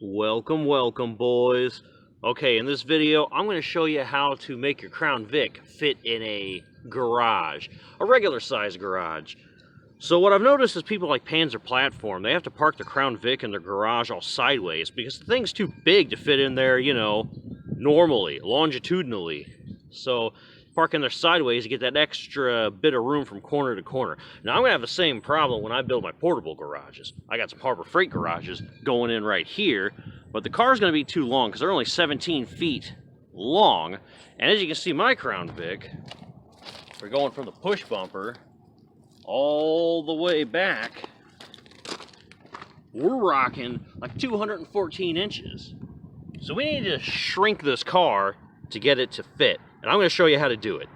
Welcome, welcome, boys. Okay, in this video, I'm going to show you how to make your Crown Vic fit in a garage, a regular size garage. So what I've noticed is people like Panzer Platform, they have to park their Crown Vic in their garage all sideways because the thing's too big to fit in there, you know, normally, longitudinally. So parking there sideways, you get that extra bit of room from corner to corner. Now I'm gonna have the same problem when I build my portable garages. I got some Harbor Freight garages going in right here, but the car's gonna be too long because they're only 17 feet long. And as you can see, my Crown Vic, we're going from the push bumper all the way back. We're rocking like 214 inches. So we need to shrink this car to get it to fit. And I'm going to show you how to do it.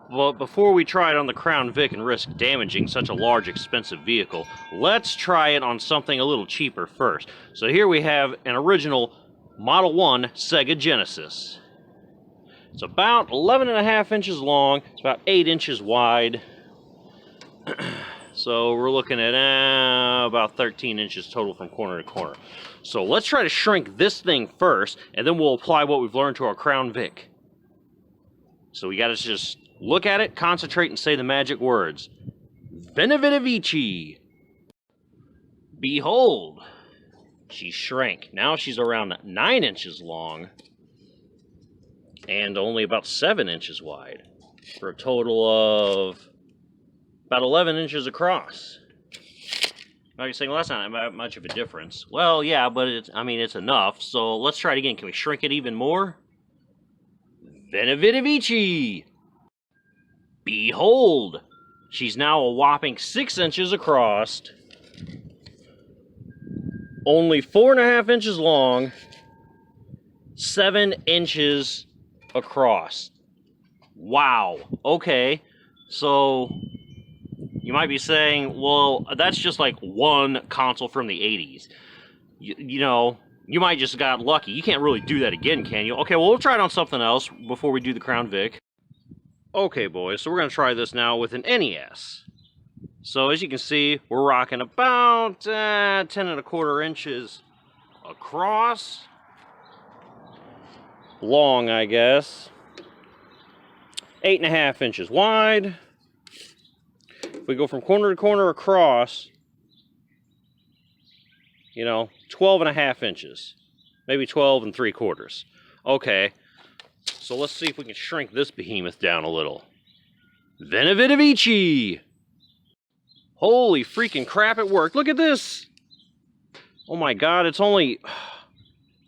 But before we try it on the Crown Vic and risk damaging such a large, expensive vehicle, let's try it on something a little cheaper first. So here we have an original Model 1 Sega Genesis. It's about 11.5 inches long. It's about 8 inches wide. So we're looking at about 13 inches total from corner to corner. So let's try to shrink this thing first, and then we'll apply what we've learned to our Crown Vic. So we got to just look at it, concentrate, and say the magic words. Veni Vidi Vici. Behold, she shrank. Now she's around 9 inches long and only about 7 inches wide for a total of about 11 inches across. Now you're saying, well, that's not much of a difference. Well, yeah, but it's enough. So let's try it again. Can we shrink it even more? Veni Vidi Vici. Behold, she's now a whopping 6 inches across, only 4.5 inches long, 7 inches across. Wow. Okay, so you might be saying, well, that's just like one console from the 80s. You know, you might just got lucky. You can't really do that again, can you? Okay, well, we'll try it on something else before we do the Crown Vic. Okay, boys, so we're going to try this now with an NES. So, as you can see, we're rocking about 10.25 inches across. Long, I guess. 8.5 inches wide. If we go from corner to corner across, you know, 12.5 inches, maybe 12 3/4. Okay, so let's see if we can shrink this behemoth down a little. Veni Vidi Vici. Holy freaking crap, it worked. Look at this. Oh my God, it's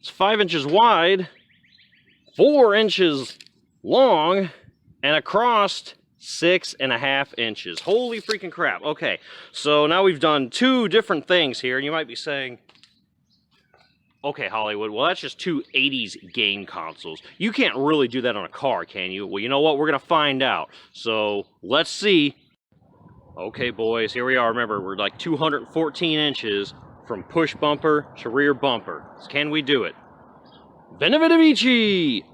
5 inches wide, 4 inches long, and across 6.5 inches. Holy freaking crap. Okay, so now we've done two different things here, and you might be saying, okay, Hollywood, well, that's just two 80s game consoles. You can't really do that on a car, can you? Well, you know what? We're going to find out. So, let's see. Okay, boys, here we are. Remember, we're like 214 inches from push bumper to rear bumper. Can we do it? Veni Vidi Vici!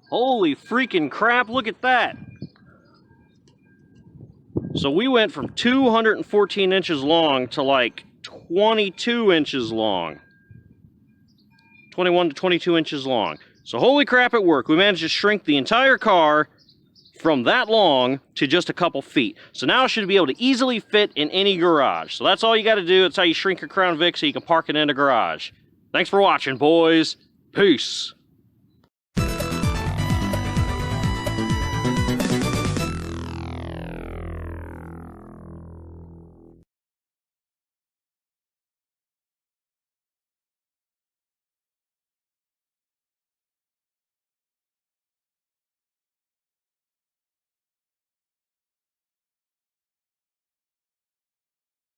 Holy freaking crap, look at that! So we went from 214 inches long to like 22 inches long. 21 to 22 inches long. So holy crap, it worked. We managed to shrink the entire car from that long to just a couple feet. So now it should be able to easily fit in any garage. So that's all you got to do. That's how you shrink your Crown Vic so you can park it in a garage. Thanks for watching, boys. Peace.